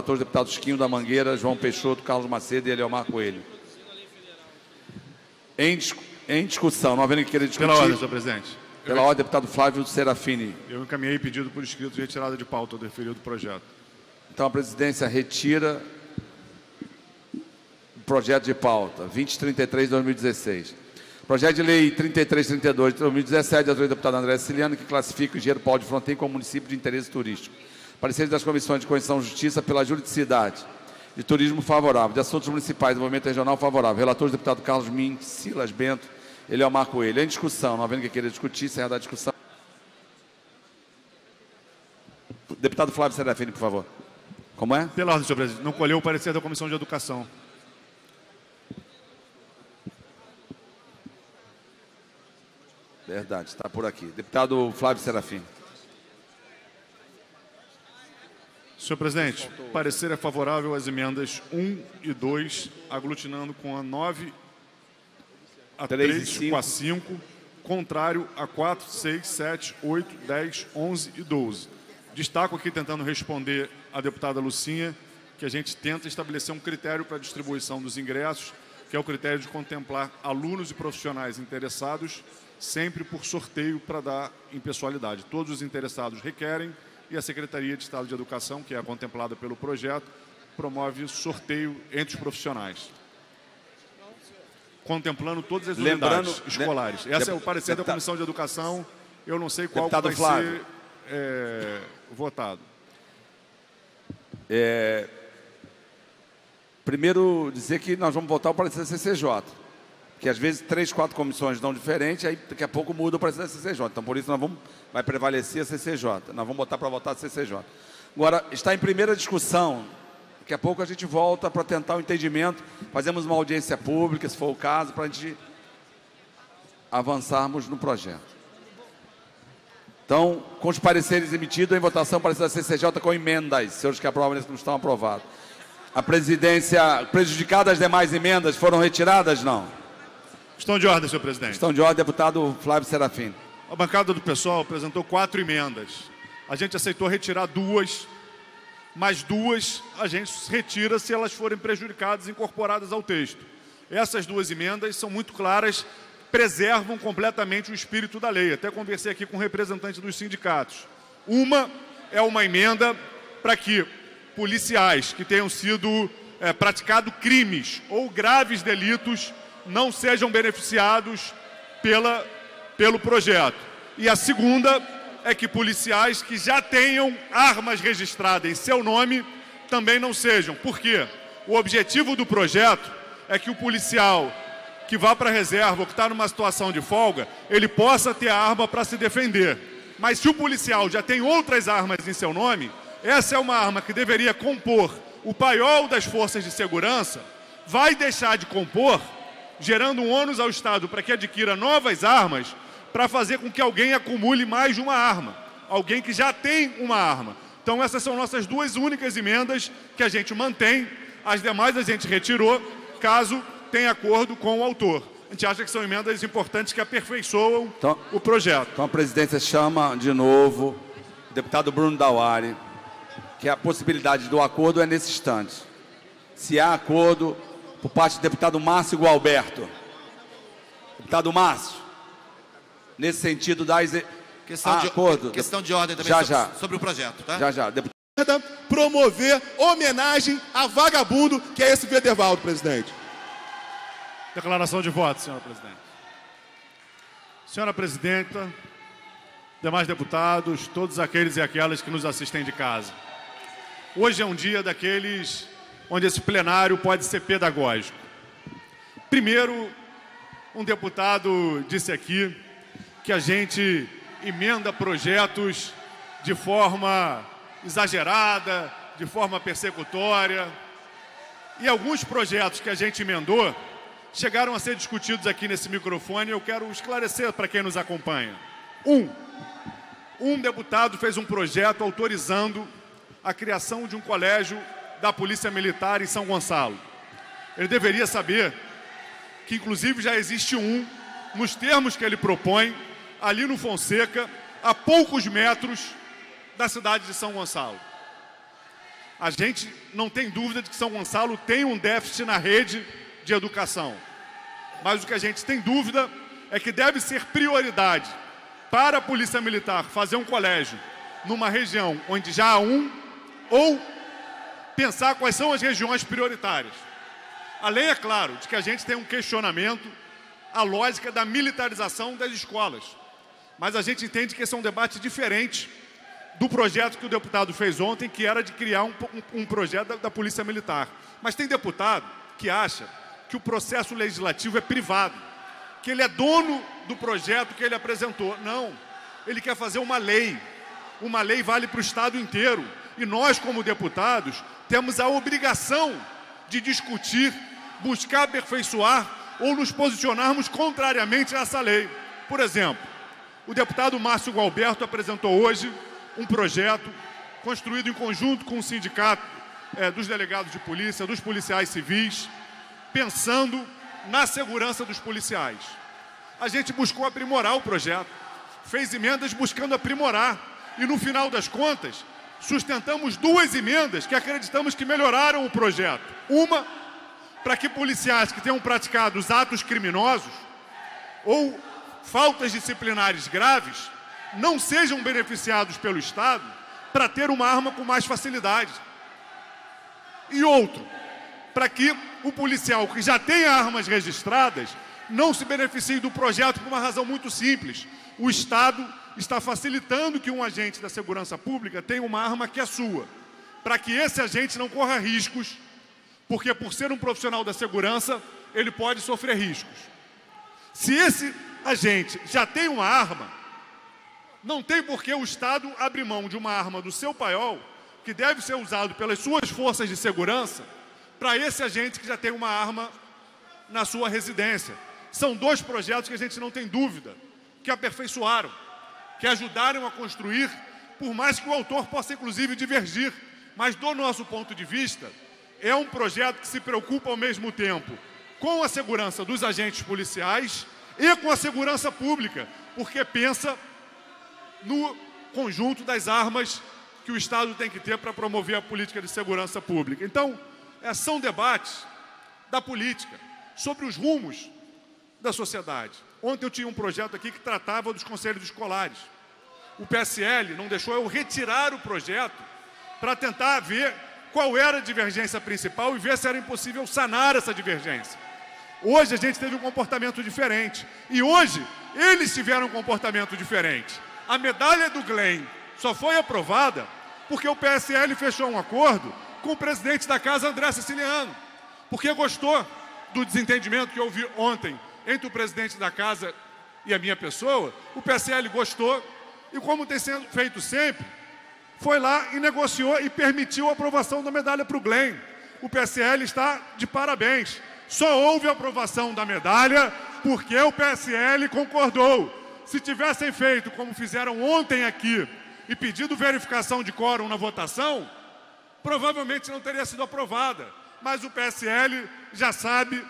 Os deputados Quinho da Mangueira, João Peixoto, Carlos Macedo e Eliomar Coelho. Em discussão, não havendo que querer discutir... Pela ordem, senhor presidente. Pela ordem, deputado Flávio Serafini. Eu encaminhei pedido por escrito de retirada de pauta do referido projeto. Então, a presidência retira o projeto de pauta 2033 de 2016. Projeto de lei 3332 de 2017, da deputada André Siciliano, que classifica o Engenheiro Paulo de Fronten como município de interesse turístico. Pareceres das comissões de Constituição e Justiça pela juridicidade, de turismo favorável, de assuntos municipais, desenvolvimento regional favorável. Relatores, deputado Carlos Min, Silas Bento, Eliomar Coelho. Em discussão, não havendo que queira discutir, encerrada a discussão. Deputado Flávio Serafini, por favor. Como é? Pela ordem, senhor presidente. Não colheu o parecer da Comissão de Educação. Verdade, está por aqui. Deputado Flávio Serafini. Senhor presidente, parecer é favorável às emendas 1 e 2, aglutinando com a 9, a 3, com a 5, contrário a 4, 6, 7, 8, 10, 11 e 12. Destaco aqui, tentando responder à deputada Lucinha, que a gente tenta estabelecer um critério para a distribuição dos ingressos, que é o critério de contemplar alunos e profissionais interessados, sempre por sorteio para dar impessoalidade. Todos os interessados requerem, e a Secretaria de Estado de Educação, que é contemplada pelo projeto, promove sorteio entre os profissionais, contemplando todas as unidades escolares. Esse é o parecer da Comissão de Educação. Eu não sei qual vai ser votado. Primeiro, dizer que nós vamos votar o parecer da CCJ, que às vezes 3, 4 comissões dão diferente, aí daqui a pouco muda o parecer da CCJ. Então, por isso, vai prevalecer a CCJ. Nós vamos botar para votar a CCJ. Agora, está em primeira discussão. Daqui a pouco a gente volta para tentar o entendimento. Fazemos uma audiência pública, se for o caso, para a gente avançarmos no projeto. Então, com os pareceres emitidos, em votação, parecer da CCJ com emendas. Senhores que aprovam, eles não estão aprovados. A presidência, prejudicada as demais emendas, foram retiradas? Não. Questão de ordem, senhor presidente. Questão de ordem, deputado Flávio Serafini. A bancada do PSOL apresentou 4 emendas. A gente aceitou retirar 2, mas 2 a gente retira se elas forem prejudicadas e incorporadas ao texto. Essas 2 emendas são muito claras, preservam completamente o espírito da lei. Até conversei aqui com representantes dos sindicatos. Uma é uma emenda para que policiais que tenham sido praticado crimes ou graves delitos não sejam beneficiados pelo projeto. E a segunda é que policiais que já tenham armas registradas em seu nome também não sejam. Por quê? O objetivo do projeto é que o policial que vá para a reserva ou que está numa situação de folga, ele possa ter a arma para se defender. Mas se o policial já tem outras armas em seu nome, essa é uma arma que deveria compor o paiol das forças de segurança, vai deixar de compor, gerando um ônus ao Estado para que adquira novas armas, para fazer com que alguém acumule mais de uma arma, alguém que já tem uma arma. Então essas são nossas 2 únicas emendas que a gente mantém, as demais a gente retirou, caso tenha acordo com o autor. A gente acha que são emendas importantes que aperfeiçoam o projeto. Então a presidência chama de novo o deputado Bruno Dauari, que a possibilidade do acordo é nesse instante. Se há acordo por parte do deputado Márcio Gualberto. Deputado Márcio, nesse sentido da acordo. Questão de ordem também sobre o projeto, tá? Já. Promover homenagem a vagabundo que é esse Vedervaldo, presidente. Declaração de voto, senhora presidente. Senhora presidenta, demais deputados, todos aqueles e aquelas que nos assistem de casa. Hoje é um dia daqueles onde esse plenário pode ser pedagógico. Primeiro, um deputado disse aqui que a gente emenda projetos de forma exagerada, de forma persecutória. E alguns projetos que a gente emendou chegaram a ser discutidos aqui nesse microfone e eu quero esclarecer para quem nos acompanha. Um deputado fez um projeto autorizando a criação de um colégio da Polícia Militar em São Gonçalo. Ele deveria saber que, inclusive, já existe um, nos termos que ele propõe, ali no Fonseca, a poucos metros da cidade de São Gonçalo. A gente não tem dúvida de que São Gonçalo tem um déficit na rede de educação. Mas o que a gente tem dúvida é que deve ser prioridade para a Polícia Militar fazer um colégio numa região onde já há um, ou pensar quais são as regiões prioritárias. Além, é claro, de que a gente tem um questionamento à lógica da militarização das escolas. Mas a gente entende que esse é um debate diferente do projeto que o deputado fez ontem, que era de criar um projeto da Polícia Militar. Mas tem deputado que acha que o processo legislativo é privado, que ele é dono do projeto que ele apresentou. Não, ele quer fazer uma lei. Uma lei vale para o Estado inteiro. E nós, como deputados, temos a obrigação de discutir, buscar aperfeiçoar ou nos posicionarmos contrariamente a essa lei. Por exemplo, o deputado Márcio Gualberto apresentou hoje um projeto construído em conjunto com o sindicato dos delegados de polícia, dos policiais civis, pensando na segurança dos policiais. A gente buscou aprimorar o projeto, fez emendas buscando aprimorar e, no final das contas, sustentamos 2 emendas que acreditamos que melhoraram o projeto. Uma, para que policiais que tenham praticado os atos criminosos ou faltas disciplinares graves não sejam beneficiados pelo Estado para ter uma arma com mais facilidade. E outro, para que o policial que já tem armas registradas não se beneficie do projeto por uma razão muito simples. O Estado está facilitando que um agente da segurança pública tenha uma arma que é sua, para que esse agente não corra riscos, porque por ser um profissional da segurança, ele pode sofrer riscos. Se esse agente já tem uma arma, não tem por que o Estado abrir mão de uma arma do seu paiol, que deve ser usado pelas suas forças de segurança, para esse agente que já tem uma arma na sua residência. São 2 projetos que a gente não tem dúvida, que aperfeiçoaram, que ajudaram a construir, por mais que o autor possa inclusive divergir, mas do nosso ponto de vista, é um projeto que se preocupa ao mesmo tempo com a segurança dos agentes policiais e com a segurança pública, porque pensa no conjunto das armas que o Estado tem que ter para promover a política de segurança pública. Então, são debates da política sobre os rumos da sociedade. Ontem eu tinha um projeto aqui que tratava dos conselhos escolares. O PSL não deixou eu retirar o projeto para tentar ver qual era a divergência principal e ver se era impossível sanar essa divergência. Hoje a gente teve um comportamento diferente. E hoje eles tiveram um comportamento diferente. A medalha do Glenn só foi aprovada porque o PSL fechou um acordo com o presidente da casa, André Siciliano, porque gostou do desentendimento que houve ontem entre o presidente da casa e a minha pessoa. O PSL gostou e, como tem sido feito sempre, foi lá e negociou e permitiu a aprovação da medalha para o Glenn. O PSL está de parabéns. Só houve aprovação da medalha porque o PSL concordou. Se tivessem feito como fizeram ontem aqui e pedido verificação de quórum na votação, provavelmente não teria sido aprovada. Mas o PSL já sabe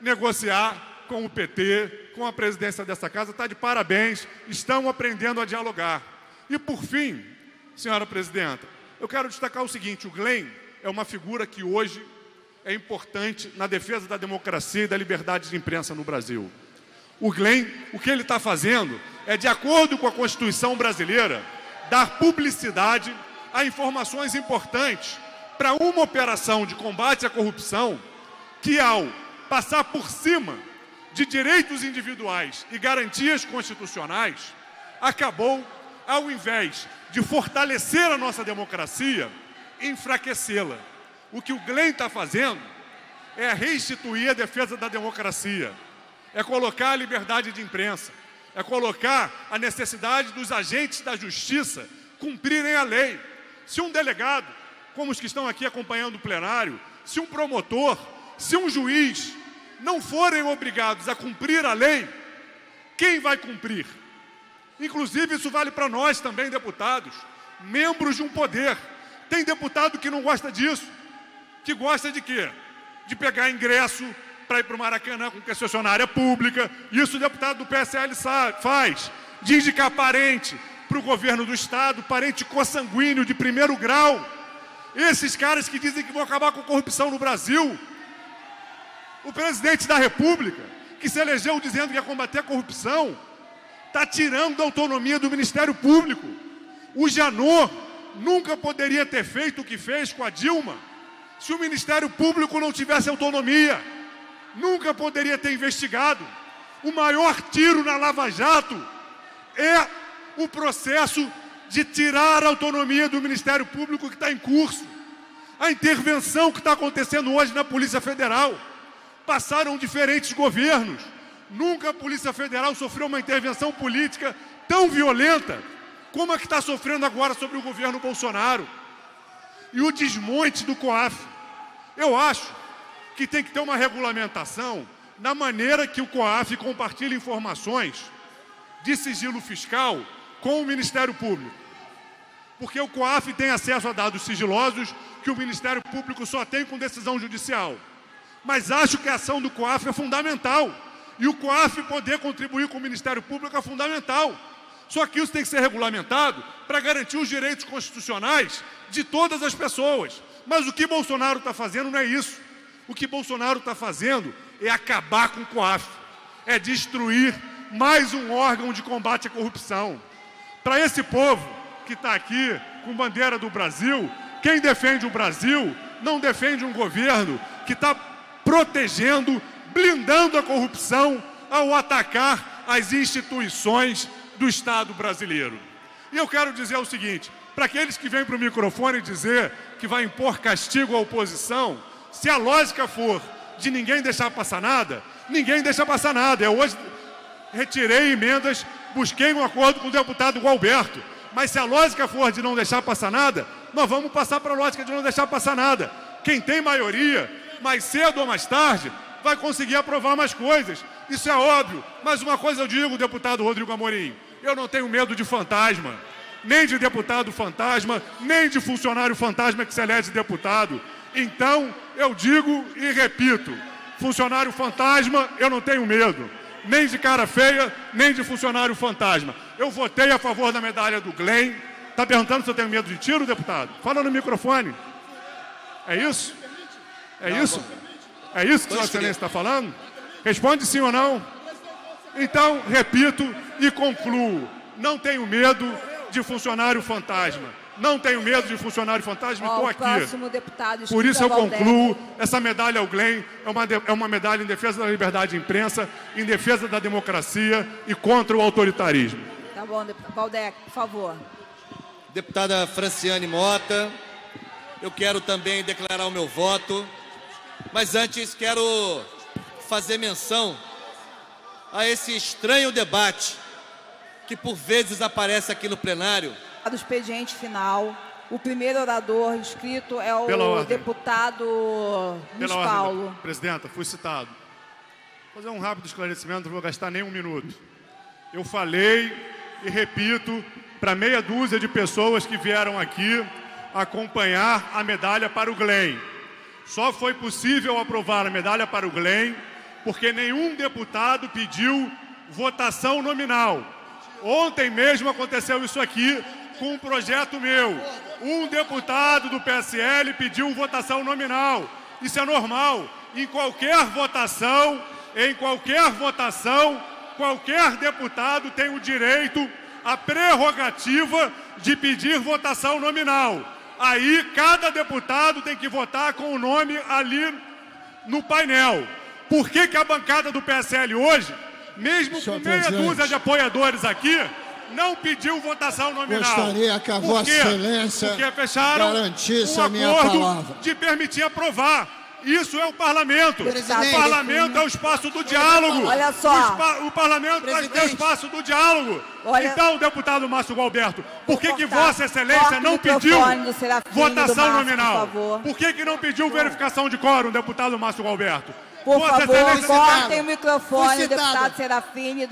negociar com o PT, com a presidência dessa casa, está de parabéns, estão aprendendo a dialogar. E por fim, senhora presidenta, eu quero destacar o seguinte: o Glenn é uma figura que hoje é importante na defesa da democracia e da liberdade de imprensa no Brasil. O Glenn, o que ele está fazendo é, de acordo com a Constituição brasileira, dar publicidade a informações importantes para uma operação de combate à corrupção que, ao passar por cima de direitos individuais e garantias constitucionais, acabou, ao invés de fortalecer a nossa democracia, enfraquecê-la. O que o Glenn está fazendo é restituir a defesa da democracia, é colocar a liberdade de imprensa, é colocar a necessidade dos agentes da justiça cumprirem a lei. Se um delegado, como os que estão aqui acompanhando o plenário, se um promotor, se um juiz não forem obrigados a cumprir a lei, quem vai cumprir? Inclusive, isso vale para nós também, deputados, membros de um poder. Tem deputado que não gosta disso, que gosta de quê? De pegar ingresso para ir para o Maracanã com concessionária pública. Isso o deputado do PSL faz. De indicar parente para o governo do Estado, parente consanguíneo de primeiro grau. Esses caras que dizem que vão acabar com a corrupção no Brasil. O presidente da República, que se elegeu dizendo que ia combater a corrupção, está tirando a autonomia do Ministério Público. O Janot nunca poderia ter feito o que fez com a Dilma se o Ministério Público não tivesse autonomia. Nunca poderia ter investigado. O maior tiro na Lava Jato é o processo de tirar a autonomia do Ministério Público que está em curso. A intervenção que está acontecendo hoje na Polícia Federal. Passaram diferentes governos. Nunca a Polícia Federal sofreu uma intervenção política tão violenta como a que está sofrendo agora sobre o governo Bolsonaro. E o desmonte do COAF. Eu acho que tem que ter uma regulamentação na maneira que o COAF compartilha informações de sigilo fiscal com o Ministério Público. Porque o COAF tem acesso a dados sigilosos que o Ministério Público só tem com decisão judicial. Mas acho que a ação do COAF é fundamental. E o COAF poder contribuir com o Ministério Público é fundamental. Só que isso tem que ser regulamentado para garantir os direitos constitucionais de todas as pessoas. Mas o que Bolsonaro está fazendo não é isso. O que Bolsonaro está fazendo é acabar com o COAF. É destruir mais um órgão de combate à corrupção. Para esse povo que está aqui com bandeira do Brasil, quem defende o Brasil não defende um governo que está protegendo, blindando a corrupção ao atacar as instituições do Estado brasileiro. E eu quero dizer o seguinte, para aqueles que vêm para o microfone dizer que vai impor castigo à oposição, se a lógica for de ninguém deixar passar nada, ninguém deixa passar nada. Eu hoje retirei emendas, busquei um acordo com o deputado Gualberto, mas se a lógica for de não deixar passar nada, nós vamos passar para a lógica de não deixar passar nada. Quem tem maioria, mais cedo ou mais tarde, vai conseguir aprovar mais coisas. Isso é óbvio. Mas uma coisa eu digo, deputado Rodrigo Amorim, eu não tenho medo de fantasma, nem de deputado fantasma, nem de funcionário fantasma que se elege deputado. Então, eu digo e repito, funcionário fantasma, eu não tenho medo. Nem de cara feia, nem de funcionário fantasma. Eu votei a favor da medalha do Glenn. Está perguntando se eu tenho medo de tiro, deputado? Fala no microfone. É isso? É isso? É isso que Sua Excelência está falando? Responde sim ou não. Então, repito e concluo. Não tenho medo de funcionário fantasma. Não tenho medo de funcionário fantasma e estou aqui. Por isso eu concluo, essa medalha ao Glenn é uma medalha em defesa da liberdade de imprensa, em defesa da democracia e contra o autoritarismo. Tá bom, deputado Valdec, por favor. Deputada Franciane Mota, eu quero também declarar o meu voto, mas antes quero fazer menção a esse estranho debate que por vezes aparece aqui no plenário. Do expediente final, o primeiro orador inscrito é o deputado Luiz Paulo. Presidenta, fui citado. Vou fazer um rápido esclarecimento, não vou gastar nem um minuto. Eu falei e repito para meia dúzia de pessoas que vieram aqui acompanhar a medalha para o Glenn. Só foi possível aprovar a medalha para o Glenn porque nenhum deputado pediu votação nominal. Ontem mesmo aconteceu isso aqui com um projeto meu. Um deputado do PSL pediu votação nominal. Isso é normal. Em qualquer votação, qualquer deputado tem o direito, a prerrogativa de pedir votação nominal. Aí, cada deputado tem que votar com o nome ali no painel. Por que que a bancada do PSL hoje, mesmo com meia dúzia de apoiadores aqui, não pediu votação nominal? Gostaria que a Vossa Excelência garantisse a minha palavra. De permitir aprovar. Isso é o parlamento. O parlamento é o espaço do diálogo. Olha só. O parlamento é o espaço do diálogo. Então, deputado Márcio Gualberto, por que que Vossa Excelência não pediu votação nominal? Por que que não pediu verificação de quórum, deputado Márcio Gualberto? Por favor, cortem o microfone do deputado Serafini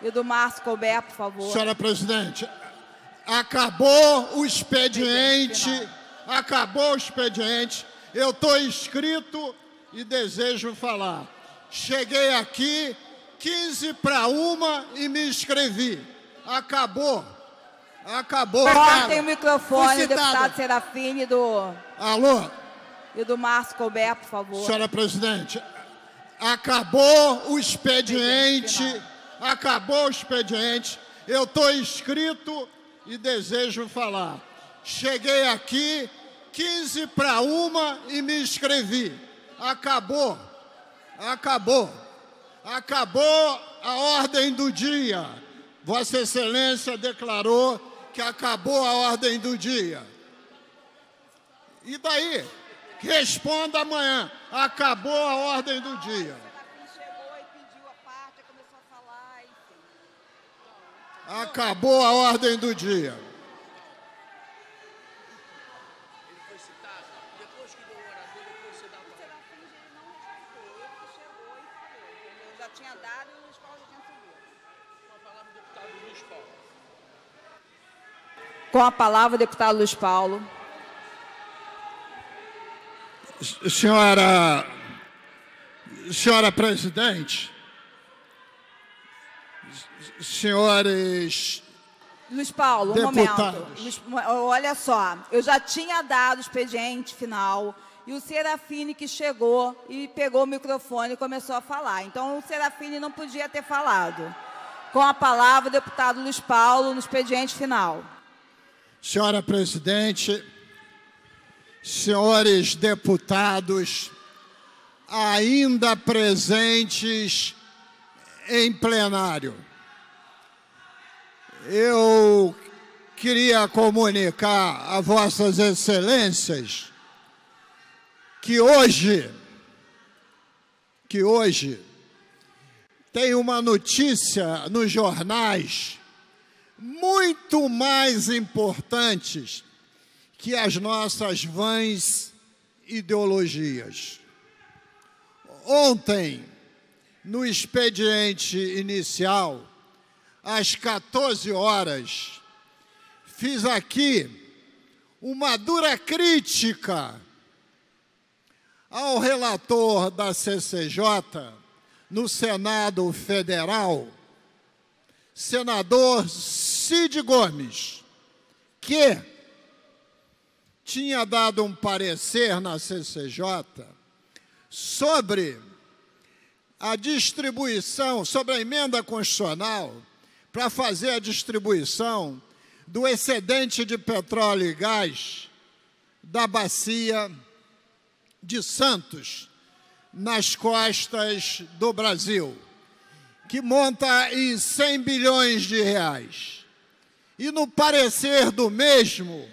e do Márcio Colbert, por favor. Senhora presidente, acabou o expediente. Acabou o expediente. Eu estou inscrito e desejo falar. Cheguei aqui 15 para 1 e me inscrevi. Acabou. Acabou. Cortem o microfone do deputado Serafini e do Márcio Colbert, por favor. Senhora presidente, acabou o expediente. Acabou o expediente. Eu estou inscrito e desejo falar. Cheguei aqui 15 para 1 e me inscrevi. Acabou. Acabou. Acabou a ordem do dia. Vossa Excelência declarou que acabou a ordem do dia. E daí? Responda amanhã. Acabou a ordem do dia. Acabou a ordem do dia. Com a palavra, o deputado Luiz Paulo. Senhora presidente, senhores Luiz Paulo, deputados. Um momento. Olha só, eu já tinha dado o expediente final e o Serafini que chegou e pegou o microfone e começou a falar. Então, o Serafini não podia ter falado. Com a palavra, o deputado Luiz Paulo, no expediente final. Senhora presidente, senhores deputados, ainda presentes em plenário, eu queria comunicar a vossas excelências que hoje tem uma notícia nos jornais muito mais importantes que as nossas vãs ideologias. Ontem, no expediente inicial, às 14 horas, fiz aqui uma dura crítica ao relator da CCJ no Senado Federal, senador Cid Gomes, que tinha dado um parecer na CCJ sobre a distribuição, sobre a emenda constitucional para fazer a distribuição do excedente de petróleo e gás da bacia de Santos, nas costas do Brasil, que monta em 100 bilhões de reais. E no parecer do mesmo,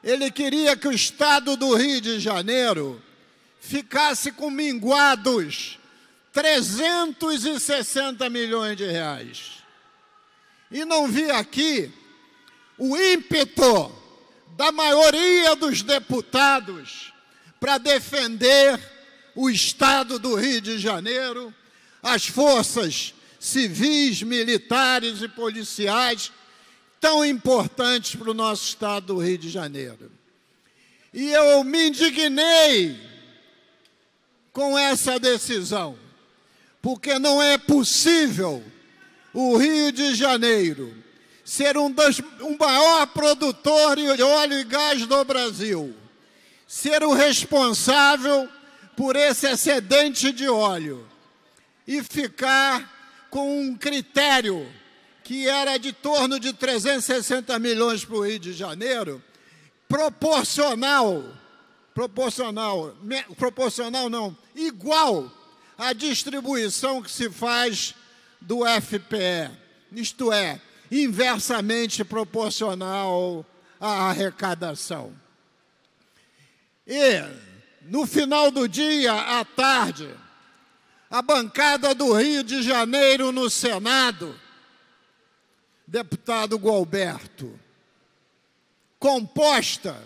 ele queria que o Estado do Rio de Janeiro ficasse com minguados 360 milhões de reais. E não vi aqui o ímpeto da maioria dos deputados para defender o Estado do Rio de Janeiro, as forças civis, militares e policiais tão importantes para o nosso Estado do Rio de Janeiro. E eu me indignei com essa decisão, porque não é possível o Rio de Janeiro ser um maior produtor de óleo e gás do Brasil, ser o responsável por esse excedente de óleo e ficar com um critério que era de torno de 360 milhões para o Rio de Janeiro, igual à distribuição que se faz do FPE, isto é, inversamente proporcional à arrecadação. E, no final do dia, à tarde, a bancada do Rio de Janeiro no Senado, deputado Gualberto, composta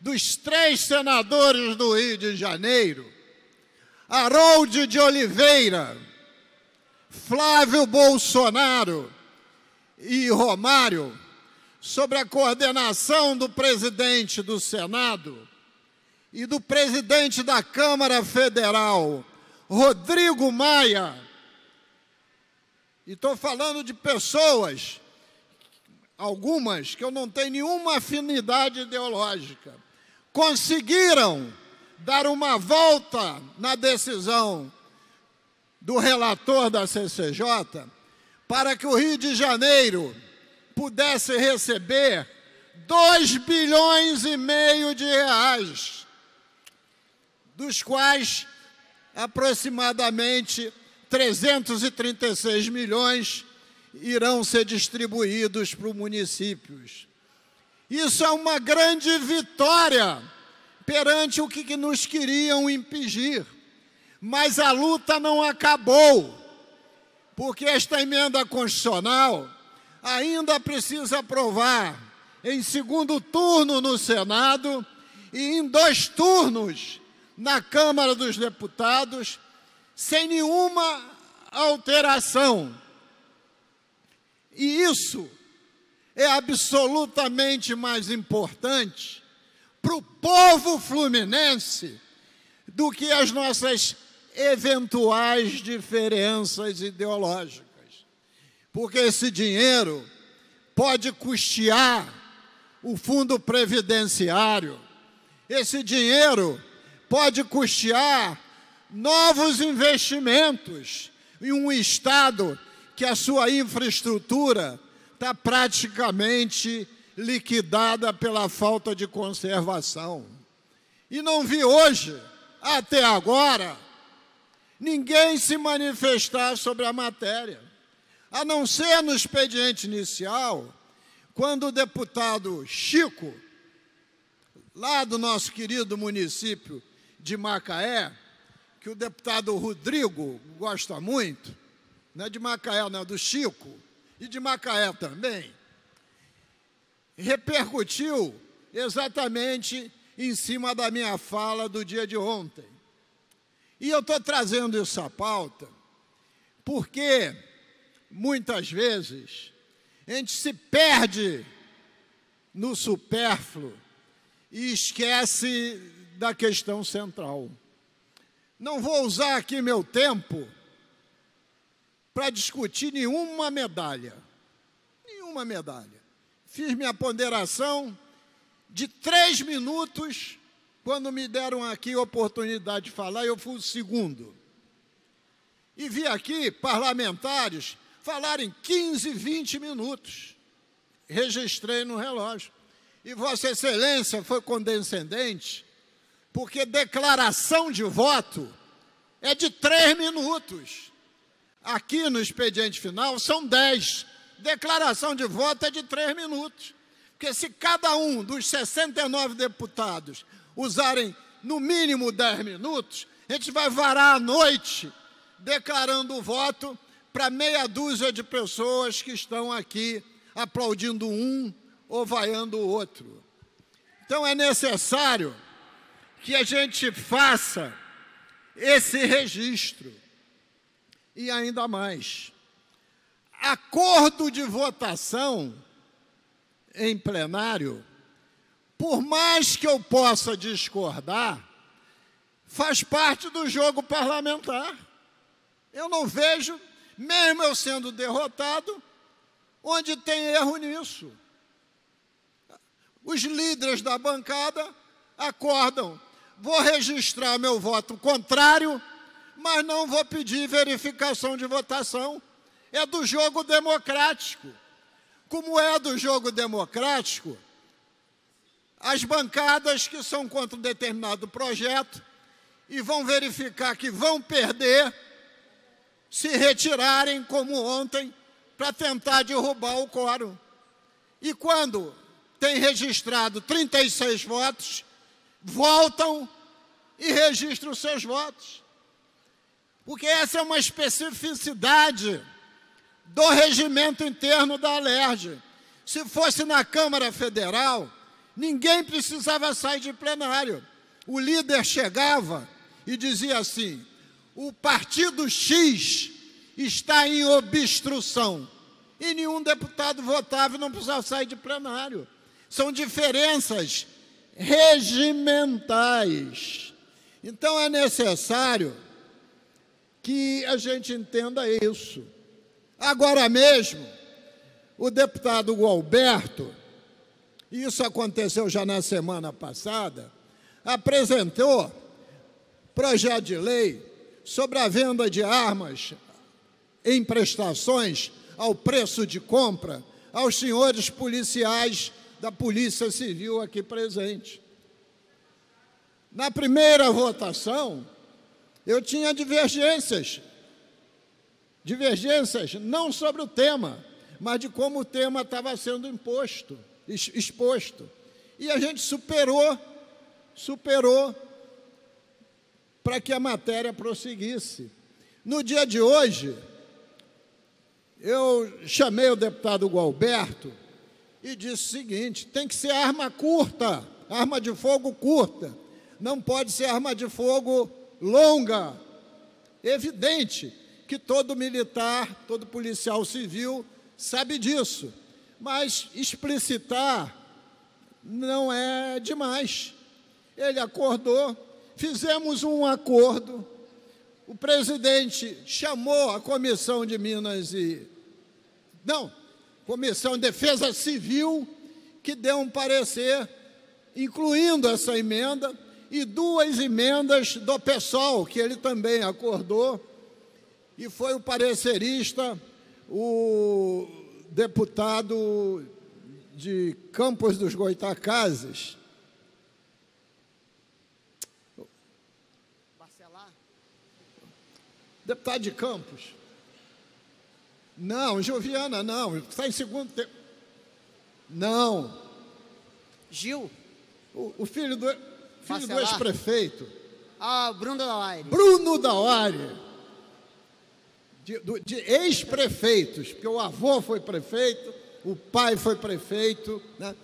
dos 3 senadores do Rio de Janeiro, Harold de Oliveira, Flávio Bolsonaro e Romário, sob a coordenação do presidente do Senado e do presidente da Câmara Federal, Rodrigo Maia. E estou falando de pessoas, algumas que eu não tenho nenhuma afinidade ideológica, conseguiram dar uma volta na decisão do relator da CCJ para que o Rio de Janeiro pudesse receber 2,5 bilhões de reais, dos quais aproximadamente 336 milhões irão ser distribuídos para os municípios. Isso é uma grande vitória perante o que nos queriam impingir. Mas a luta não acabou, porque esta emenda constitucional ainda precisa aprovar em segundo turno no Senado e em 2 turnos na Câmara dos Deputados, sem nenhuma alteração. E isso é absolutamente mais importante para o povo fluminense do que as nossas eventuais diferenças ideológicas. Porque esse dinheiro pode custear o fundo previdenciário, esse dinheiro pode custear novos investimentos em um Estado que a sua infraestrutura está praticamente liquidada pela falta de conservação. E não vi hoje, até agora, ninguém se manifestar sobre a matéria, a não ser no expediente inicial, quando o deputado Chico, lá do nosso querido município de Macaé, que o deputado Rodrigo gosta muito, não é de Macaé, não, do Chico, e de Macaé também, repercutiu exatamente em cima da minha fala do dia de ontem. E eu estou trazendo isso à pauta porque, muitas vezes, a gente se perde no supérfluo e esquece da questão central. Não vou usar aqui meu tempo para discutir nenhuma medalha. Nenhuma medalha. Fiz minha ponderação de 3 minutos, quando me deram aqui a oportunidade de falar, eu fui o segundo. E vi aqui parlamentares falarem 15, 20 minutos. Registrei no relógio. E Vossa Excelência foi condescendente, porque declaração de voto é de 3 minutos. Aqui no expediente final são 10. Declaração de voto é de 3 minutos. Porque se cada um dos 69 deputados usarem no mínimo 10 minutos, a gente vai varar a noite declarando o voto para meia dúzia de pessoas que estão aqui aplaudindo um ou vaiando o outro. Então é necessário que a gente faça esse registro. E ainda mais, acordo de votação em plenário, por mais que eu possa discordar, faz parte do jogo parlamentar. Eu não vejo, mesmo eu sendo derrotado, onde tem erro nisso. Os líderes da bancada acordam, vou registrar meu voto contrário, mas não vou pedir verificação de votação. É do jogo democrático. Como é do jogo democrático, as bancadas que são contra um determinado projeto e vão verificar que vão perder, se retirarem, como ontem, para tentar derrubar o quórum. E quando tem registrado 36 votos, voltam e registram seus votos. Porque essa é uma especificidade do regimento interno da Alerj. Se fosse na Câmara Federal, ninguém precisava sair de plenário. O líder chegava e dizia assim: o partido X está em obstrução. E nenhum deputado votava e não precisava sair de plenário. São diferenças regimentais. Então é necessário que a gente entenda isso. Agora mesmo, o deputado Gualberto, e isso aconteceu já na semana passada, apresentou projeto de lei sobre a venda de armas em prestações ao preço de compra aos senhores policiais da Polícia Civil aqui presente. Na primeira votação, eu tinha divergências não sobre o tema, mas de como o tema estava sendo exposto. E a gente superou para que a matéria prosseguisse. No dia de hoje, eu chamei o deputado Gualberto e disse o seguinte: tem que ser arma curta, arma de fogo curta, não pode ser arma de fogo longa. Evidente que todo militar, todo policial civil sabe disso, mas explicitar não é demais. Ele acordou, fizemos um acordo, o presidente chamou a Comissão de Comissão de Defesa Civil, que deu um parecer, incluindo essa emenda, e 2 emendas do PSOL, que ele também acordou, e foi o parecerista, o deputado de Campos dos Goitacazes, deputado de Campos. Não, Joviana, não. Está em segundo tempo. Não. Gil. O filho do ex-prefeito. Ah, Bruno Dauari. Bruno Dauari. De ex-prefeitos, porque o avô foi prefeito, o pai foi prefeito, né?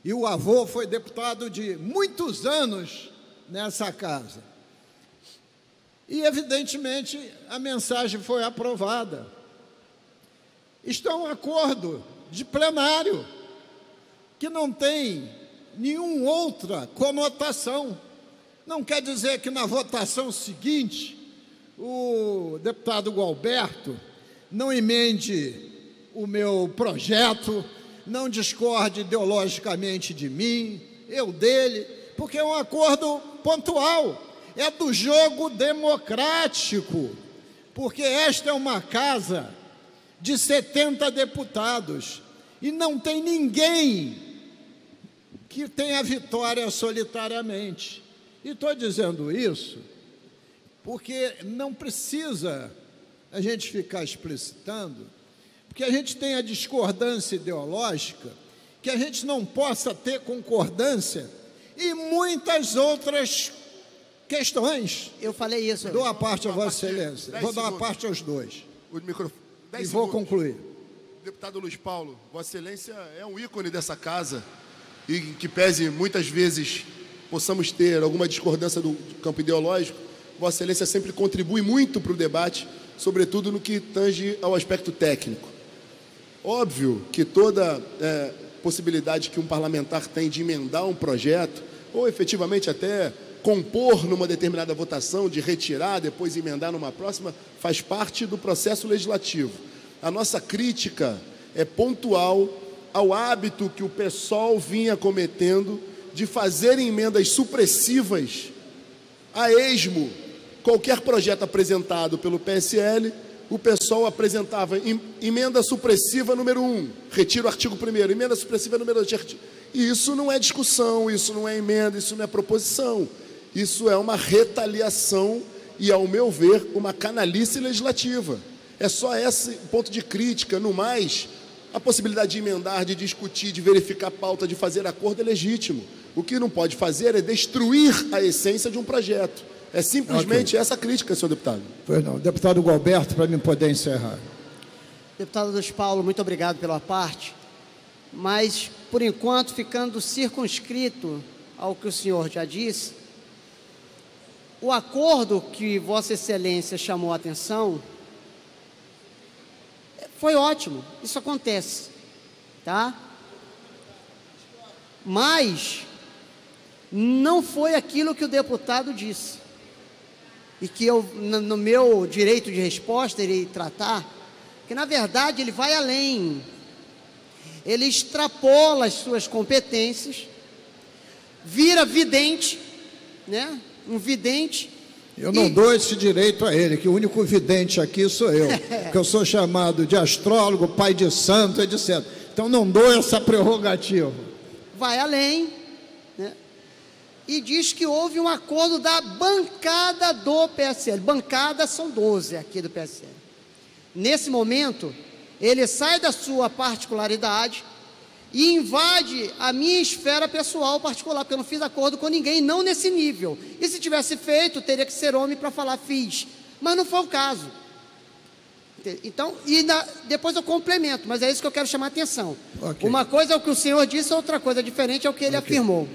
E o avô foi deputado de muitos anos nessa casa. E, evidentemente, a mensagem foi aprovada. Isto é um acordo de plenário, que não tem nenhuma outra conotação. Não quer dizer que na votação seguinte, o deputado Gualberto não emende o meu projeto, não discorde ideologicamente de mim, eu dele, porque é um acordo pontual. É do jogo democrático, porque esta é uma casa de 70 deputados e não tem ninguém que tenha vitória solitariamente. E estou dizendo isso porque não precisa a gente ficar explicitando, porque a gente tem a discordância ideológica, que a gente não possa ter concordância e muitas outras questões. Eu falei isso. Dou a parte a Vossa Excelência. Vou dar a parte aos dois. O microfone. E vou concluir. Deputado Luiz Paulo, Vossa Excelência é um ícone dessa casa e que pese muitas vezes possamos ter alguma discordância do campo ideológico, Vossa Excelência sempre contribui muito para o debate, sobretudo no que tange ao aspecto técnico. Óbvio que toda possibilidade que um parlamentar tem de emendar um projeto, ou efetivamente até compor numa determinada votação, de retirar, depois emendar numa próxima, faz parte do processo legislativo. A nossa crítica é pontual ao hábito que o PSOL vinha cometendo de fazer emendas supressivas a esmo. Qualquer projeto apresentado pelo PSL, o PSOL apresentava emenda supressiva número 1, retira o artigo 1º, emenda supressiva número 2. E isso não é discussão, isso não é emenda, isso não é proposição. Isso é uma retaliação e, ao meu ver, uma canalice legislativa. É só esse ponto de crítica. No mais, a possibilidade de emendar, de discutir, de verificar a pauta, de fazer acordo é legítimo. O que não pode fazer é destruir a essência de um projeto. É simplesmente essa crítica, senhor deputado. Pois não. Deputado Gualberto, para mim poder encerrar. Deputado Luiz Paulo, muito obrigado pela parte, mas, por enquanto, ficando circunscrito ao que o senhor já disse, o acordo que Vossa Excelência chamou a atenção foi ótimo, isso acontece, tá? Mas não foi aquilo que o deputado disse, e que eu, no meu direito de resposta, irei tratar, que na verdade ele vai além Ele extrapola as suas competências, vira vidente, né? Um vidente. Eu não dou esse direito a ele, que o único vidente aqui sou eu, que eu sou chamado de astrólogo, pai de santo, etc. Então não dou essa prerrogativa. Vai além, né? E diz que houve um acordo da bancada do PSL. Bancadas são 12 aqui do PSL. Nesse momento, ele sai da sua particularidade e invade a minha esfera pessoal particular, porque eu não fiz acordo com ninguém, não nesse nível. E se tivesse feito, teria que ser homem para falar fiz. Mas não foi o caso. Então, depois eu complemento, mas é isso que eu quero chamar a atenção. Okay. Uma coisa é o que o senhor disse, outra coisa diferente é o que ele afirmou.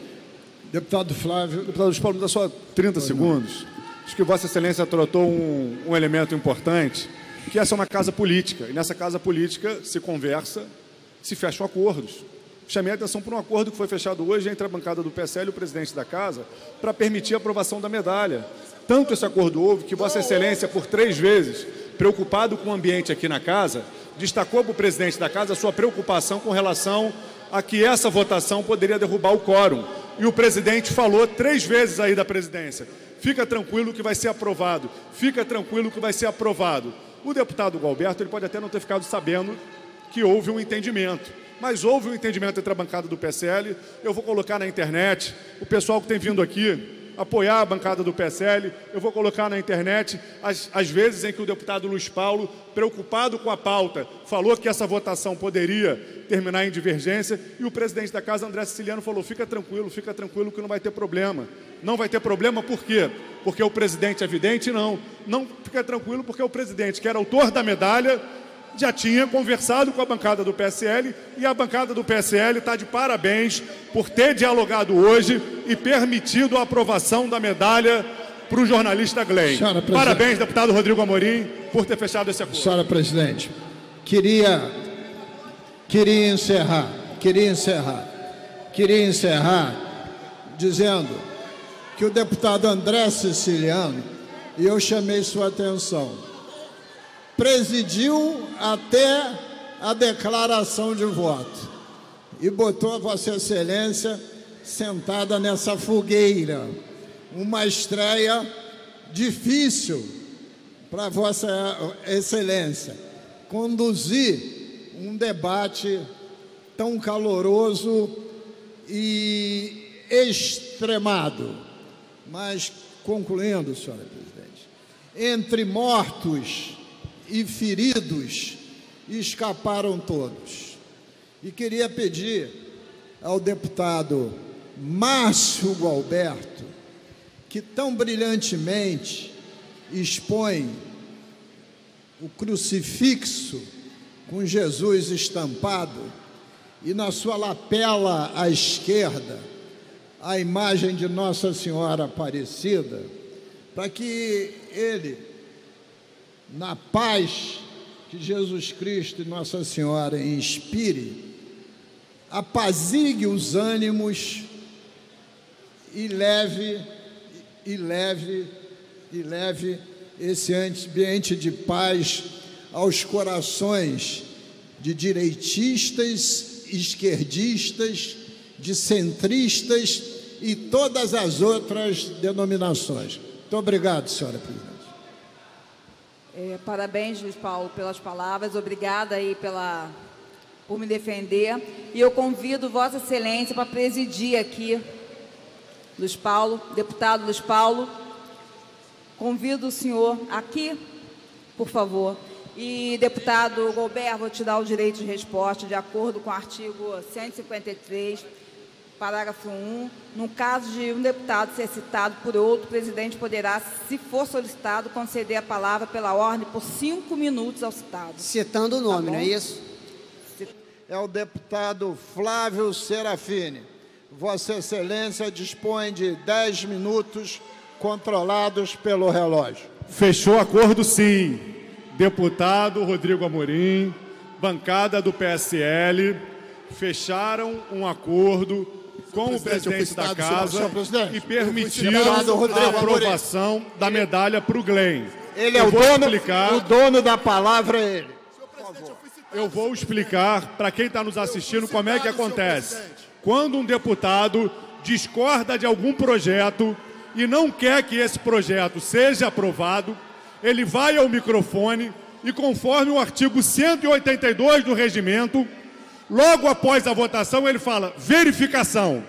Deputado Flávio. Deputado Luiz Paulo, me dá só 30 segundos. Acho que Vossa Excelência tratou um elemento importante, que essa é uma casa política. E nessa casa política se conversa, se fecham acordos. Chamei a atenção por um acordo que foi fechado hoje entre a bancada do PSL e o presidente da casa para permitir a aprovação da medalha. Tanto esse acordo houve que Vossa Excelência, por 3 vezes, preocupado com o ambiente aqui na casa, destacou para o presidente da casa a sua preocupação com relação a que essa votação poderia derrubar o quórum. E o presidente falou 3 vezes aí da presidência: fica tranquilo que vai ser aprovado, fica tranquilo que vai ser aprovado. O deputado Gualberto, ele pode até não ter ficado sabendo que houve um entendimento, mas houve um entendimento entre a bancada do PSL. Eu vou colocar na internet, o pessoal que tem vindo aqui apoiar a bancada do PSL, eu vou colocar na internet as vezes em que o deputado Luiz Paulo, preocupado com a pauta, falou que essa votação poderia terminar em divergência, e o presidente da casa, André Siciliano, falou: fica tranquilo que não vai ter problema. Não vai ter problema por quê? Porque o presidente é vidente? Não fica tranquilo porque o presidente, que era autor da medalha, já tinha conversado com a bancada do PSL, e a bancada do PSL está de parabéns por ter dialogado hoje e permitido a aprovação da medalha para o jornalista Glenn. Parabéns, deputado Rodrigo Amorim, por ter fechado esse acordo. Senhora presidente, queria encerrar dizendo que o deputado André Siciliano, e eu chamei sua atenção, presidiu até a declaração de voto e botou a Vossa Excelência sentada nessa fogueira. Uma estreia difícil para Vossa Excelência conduzir um debate tão caloroso e extremado. Mas, concluindo, senhora presidente, entre mortos e feridos, escaparam todos. E queria pedir ao deputado Márcio Gualberto, que tão brilhantemente expõe o crucifixo com Jesus estampado e na sua lapela à esquerda a imagem de Nossa Senhora Aparecida, para que ele, na paz que Jesus Cristo e Nossa Senhora inspire, apazigue os ânimos e leve esse ambiente de paz aos corações de direitistas, esquerdistas, de centristas e todas as outras denominações. Muito obrigado, senhora presidente. Parabéns, Luiz Paulo, pelas palavras. Obrigada aí por me defender. E eu convido Vossa Excelência para presidir aqui, Luiz Paulo, deputado Luiz Paulo. Convido o senhor aqui, por favor. E, deputado Gualberto, vou te dar o direito de resposta, de acordo com o artigo 153, parágrafo 1, no caso de um deputado ser citado por outro, o presidente poderá, se for solicitado, conceder a palavra pela ordem por 5 minutos ao citado. Citando o nome, não é isso? É o deputado Flávio Serafini. Vossa Excelência dispõe de 10 minutos controlados pelo relógio. Fechou acordo, sim. Deputado Rodrigo Amorim, bancada do PSL, fecharam um acordo com o presidente da casa e permitiram a aprovação da medalha para o Glenn. Ele é o dono da palavra, ele. Senhor presidente, eu fui citado. Eu vou explicar para quem está nos assistindo como é que acontece. Quando um deputado discorda de algum projeto e não quer que esse projeto seja aprovado, ele vai ao microfone e, conforme o artigo 182 do regimento, logo após a votação, ele fala verificação.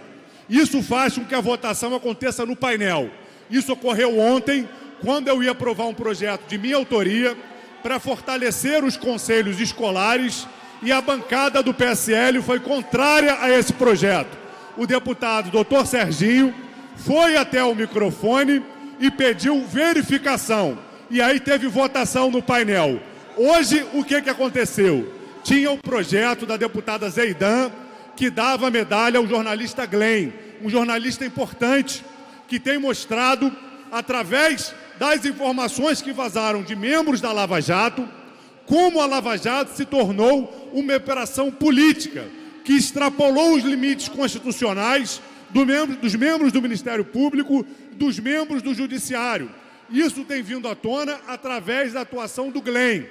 Isso faz com que a votação aconteça no painel. Isso ocorreu ontem, quando eu ia aprovar um projeto de minha autoria para fortalecer os conselhos escolares, e a bancada do PSL foi contrária a esse projeto. O deputado Dr. Serginho foi até o microfone e pediu verificação. E aí teve votação no painel. Hoje, o que aconteceu? Tinha um projeto da deputada Zeidan que dava a medalha ao jornalista Glenn, um jornalista importante que tem mostrado, através das informações que vazaram de membros da Lava Jato, como a Lava Jato se tornou uma operação política que extrapolou os limites constitucionais dos membros do Ministério Público, dos membros do Judiciário. Isso tem vindo à tona através da atuação do Glenn.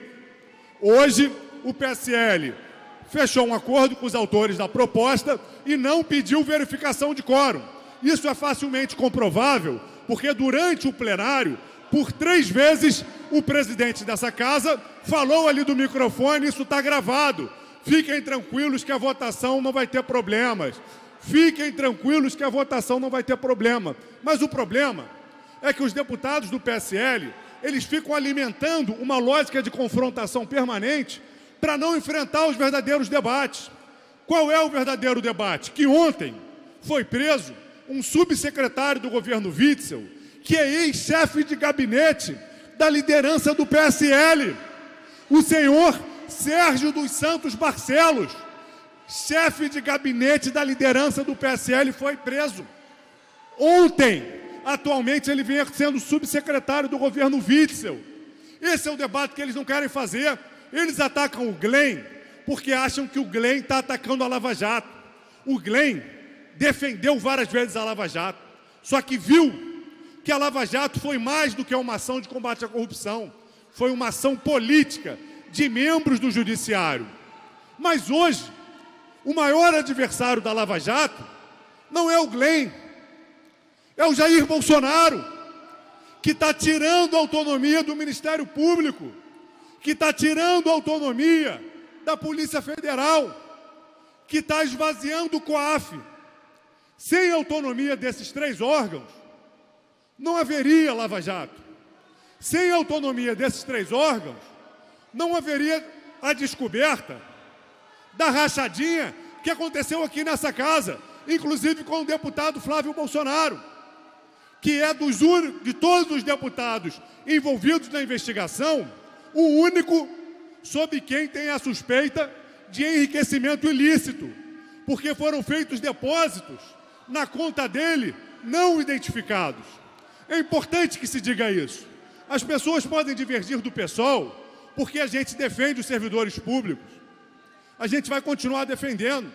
Hoje, o PSL fechou um acordo com os autores da proposta e não pediu verificação de quórum. Isso é facilmente comprovável, porque durante o plenário, por 3 vezes, o presidente dessa casa falou ali do microfone, isso está gravado. Fiquem tranquilos que a votação não vai ter problemas. Fiquem tranquilos que a votação não vai ter problema. Mas o problema é que os deputados do PSL, eles ficam alimentando uma lógica de confrontação permanente para não enfrentar os verdadeiros debates. Qual é o verdadeiro debate? Que ontem foi preso um subsecretário do governo Witzel, que é ex-chefe de gabinete da liderança do PSL, o senhor Sérgio dos Santos Barcelos, chefe de gabinete da liderança do PSL, foi preso ontem. Atualmente ele vem sendo subsecretário do governo Witzel. Esse é o debate que eles não querem fazer. Eles atacam o Glenn porque acham que o Glenn está atacando a Lava Jato. O Glenn defendeu várias vezes a Lava Jato, só que viu que a Lava Jato foi mais do que uma ação de combate à corrupção, foi uma ação política de membros do Judiciário. Mas hoje, o maior adversário da Lava Jato não é o Glenn, é o Jair Bolsonaro, que está tirando a autonomia do Ministério Público, que está tirando a autonomia da Polícia Federal, que está esvaziando o COAF. Sem a autonomia desses 3 órgãos, não haveria Lava Jato. Sem a autonomia desses 3 órgãos, não haveria a descoberta da rachadinha que aconteceu aqui nessa casa, inclusive com o deputado Flávio Bolsonaro, que é de todos os deputados envolvidos na investigação, o único sob quem tem a suspeita de enriquecimento ilícito, porque foram feitos depósitos na conta dele não identificados. É importante que se diga isso. As pessoas podem divergir do PSOL porque a gente defende os servidores públicos. A gente vai continuar defendendo.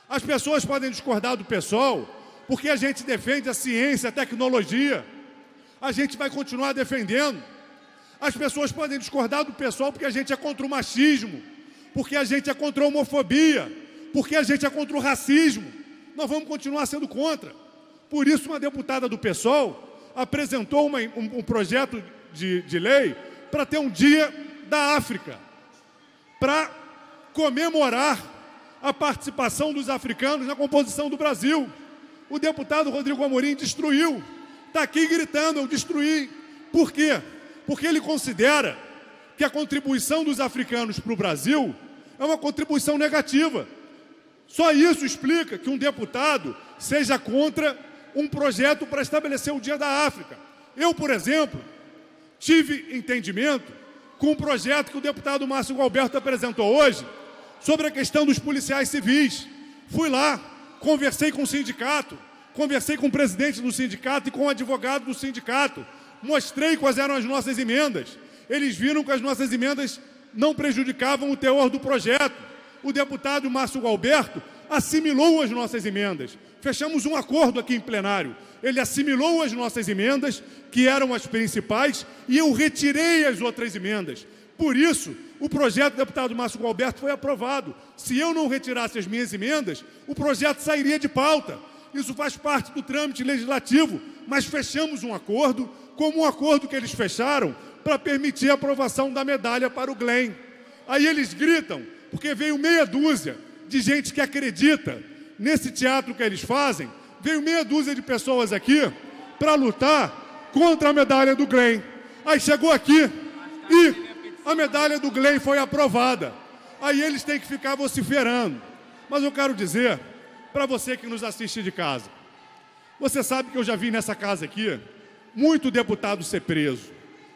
As pessoas podem discordar do PSOL porque a gente defende a ciência, a tecnologia. A gente vai continuar defendendo. As pessoas podem discordar do PSOL porque a gente é contra o machismo, porque a gente é contra a homofobia, porque a gente é contra o racismo. Nós vamos continuar sendo contra. Por isso, uma deputada do PSOL apresentou um projeto de lei para ter um dia da África, para comemorar a participação dos africanos na composição do Brasil. O deputado Rodrigo Amorim destruiu. Está aqui gritando, eu destruí. Por quê? Porque ele considera que a contribuição dos africanos para o Brasil é uma contribuição negativa. Só isso explica que um deputado seja contra um projeto para estabelecer o Dia da África. Eu, por exemplo, tive entendimento com um projeto que o deputado Márcio Gualberto apresentou hoje sobre a questão dos policiais civis. Fui lá, conversei com o sindicato, conversei com o presidente do sindicato e com o advogado do sindicato. Mostrei quais eram as nossas emendas. Eles viram que as nossas emendas não prejudicavam o teor do projeto. O deputado Márcio Gualberto assimilou as nossas emendas. Fechamos um acordo aqui em plenário. Ele assimilou as nossas emendas, que eram as principais, e eu retirei as outras emendas. Por isso, o projeto do deputado Márcio Gualberto foi aprovado. Se eu não retirasse as minhas emendas, o projeto sairia de pauta. Isso faz parte do trâmite legislativo, mas fechamos um acordo, como um acordo que eles fecharam para permitir a aprovação da medalha para o Glenn. Aí eles gritam, porque veio meia dúzia de gente que acredita nesse teatro que eles fazem, veio meia dúzia de pessoas aqui para lutar contra a medalha do Glenn. Aí chegou aqui e a medalha do Glenn foi aprovada. Aí eles têm que ficar vociferando. Mas eu quero dizer para você que nos assiste de casa, você sabe que eu já vi nessa casa aqui muito deputado ser preso,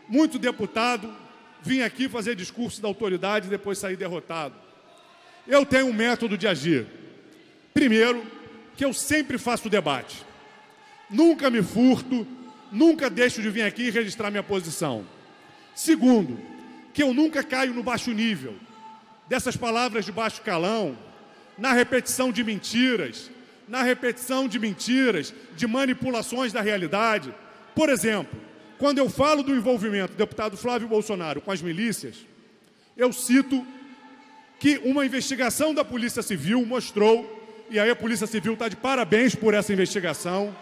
muito deputado vir aqui fazer discurso da autoridade e depois sair derrotado. Eu tenho um método de agir. Primeiro, que eu sempre faço debate. Nunca me furto, nunca deixo de vir aqui e registrar minha posição. Segundo, que eu nunca caio no baixo nível, dessas palavras de baixo calão, na repetição de mentiras, de manipulações da realidade. Por exemplo, quando eu falo do envolvimento do deputado Flávio Bolsonaro com as milícias, eu cito que uma investigação da Polícia Civil mostrou, e aí a Polícia Civil está de parabéns por essa investigação,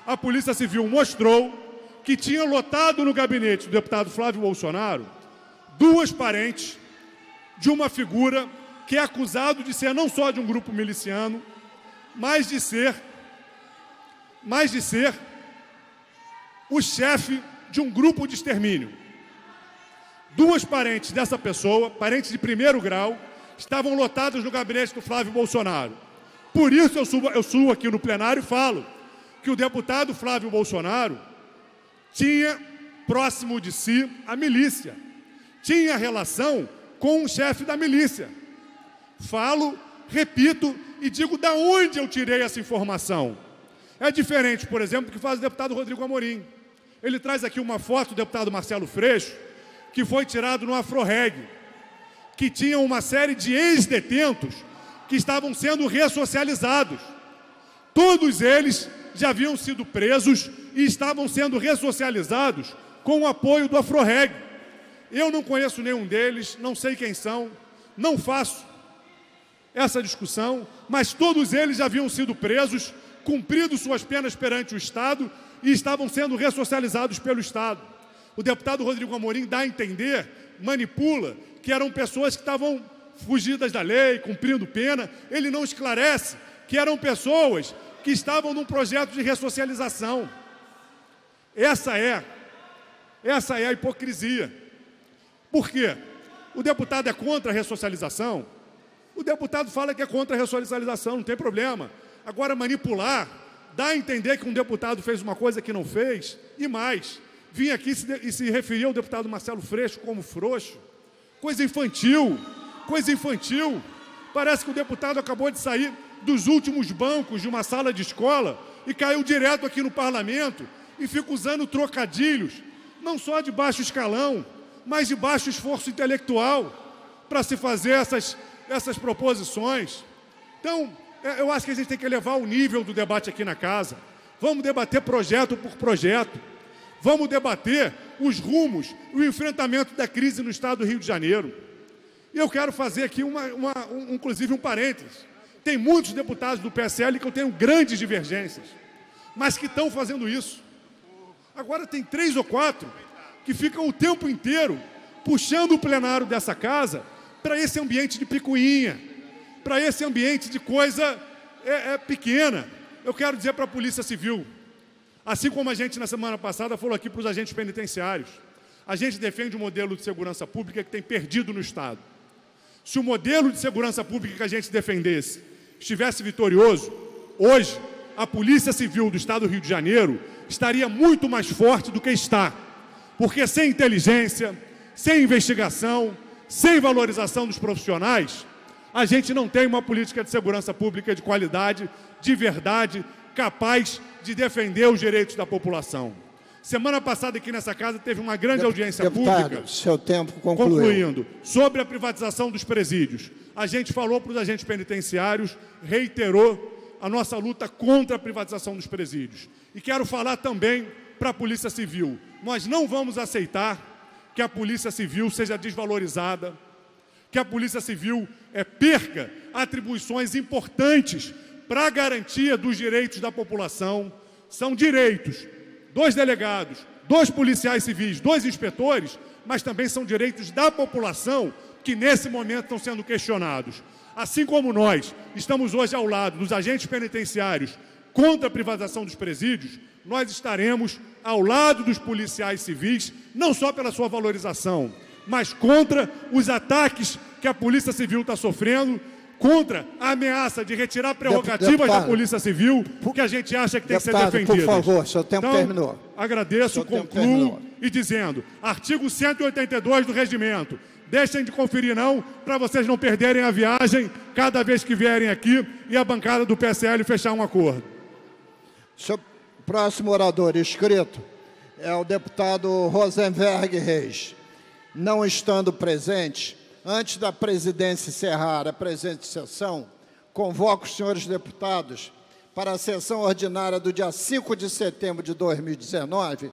a Polícia Civil mostrou que tinha lotado no gabinete do deputado Flávio Bolsonaro 2 parentes de uma figura que é acusado de ser não só de um grupo miliciano, mas de ser o chefe de um grupo de extermínio. 2 parentes dessa pessoa, parentes de primeiro grau, estavam lotados no gabinete do Flávio Bolsonaro. Por isso eu subo aqui no plenário e falo que o deputado Flávio Bolsonaro tinha próximo de si a milícia, tinha relação com o chefe da milícia. Falo, repito e digo da onde eu tirei essa informação. É diferente, por exemplo, do que faz o deputado Rodrigo Amorim. Ele traz aqui uma foto do deputado Marcelo Freixo, que foi tirado no Afroreg, que tinha uma série de ex-detentos que estavam sendo ressocializados. Todos eles já haviam sido presos e estavam sendo ressocializados com o apoio do Afroreg. Eu não conheço nenhum deles, não sei quem são, não faço essa discussão, mas todos eles já haviam sido presos, cumprido suas penas perante o Estado e estavam sendo ressocializados pelo Estado. O deputado Rodrigo Amorim dá a entender, manipula, que eram pessoas que estavam fugidas da lei, cumprindo pena. Ele não esclarece que eram pessoas que estavam num projeto de ressocialização. Essa é a hipocrisia. Por quê? O deputado é contra a ressocialização? O deputado fala que é contra a ressocialização, não tem problema. Agora, manipular, dá a entender que um deputado fez uma coisa que não fez, e mais, vim aqui e se referir ao deputado Marcelo Freixo como frouxo. Coisa infantil, coisa infantil. Parece que o deputado acabou de sair dos últimos bancos de uma sala de escola e caiu direto aqui no parlamento e fica usando trocadilhos, não só de baixo escalão, mas de baixo esforço intelectual para se fazer essas proposições. Então, eu acho que a gente tem que elevar o nível do debate aqui na casa. Vamos debater projeto por projeto. Vamos debater os rumos, o enfrentamento da crise no estado do Rio de Janeiro. E eu quero fazer aqui, inclusive, um parênteses. Tem muitos deputados do PSL que eu tenho grandes divergências, mas que estão fazendo isso. Agora tem 3 ou 4 que ficam o tempo inteiro puxando o plenário dessa casa para esse ambiente de picuinha, para esse ambiente de coisa pequena. Eu quero dizer para a Polícia Civil, assim como a gente na semana passada falou aqui para os agentes penitenciários, a gente defende um modelo de segurança pública que tem perdido no Estado. Se o modelo de segurança pública que a gente defendesse estivesse vitorioso, hoje a Polícia Civil do Estado do Rio de Janeiro estaria muito mais forte do que está. Porque sem inteligência, sem investigação, sem valorização dos profissionais, a gente não tem uma política de segurança pública de qualidade, de verdade, capaz de defender os direitos da população. Semana passada aqui nessa casa teve uma grande audiência pública. Seu tempo concluiu. Concluindo, sobre a privatização dos presídios. A gente falou para os agentes penitenciários, reiterou a nossa luta contra a privatização dos presídios. E quero falar também para a Polícia Civil. Nós não vamos aceitar que a Polícia Civil seja desvalorizada, que a Polícia Civil perca atribuições importantes para a garantia dos direitos da população. São direitos dos delegados, dos policiais civis, dos inspetores, mas também são direitos da população que nesse momento estão sendo questionados. Assim como nós estamos hoje ao lado dos agentes penitenciários contra a privatização dos presídios, nós estaremos ao lado dos policiais civis, não só pela sua valorização, mas contra os ataques que a Polícia Civil está sofrendo, contra a ameaça de retirar prerrogativas da Polícia Civil, que a gente acha que tem que ser defendidas. Por favor, seu tempo terminou. Agradeço, concluo e dizendo, artigo 182 do Regimento, deixem de conferir não, para vocês não perderem a viagem cada vez que vierem aqui e a bancada do PSL fechar um acordo. Seu próximo orador inscrito é o deputado Rosenberg Reis. Não estando presente, antes da presidência encerrar a presente sessão, convoco os senhores deputados para a sessão ordinária do dia 5 de setembro de 2019,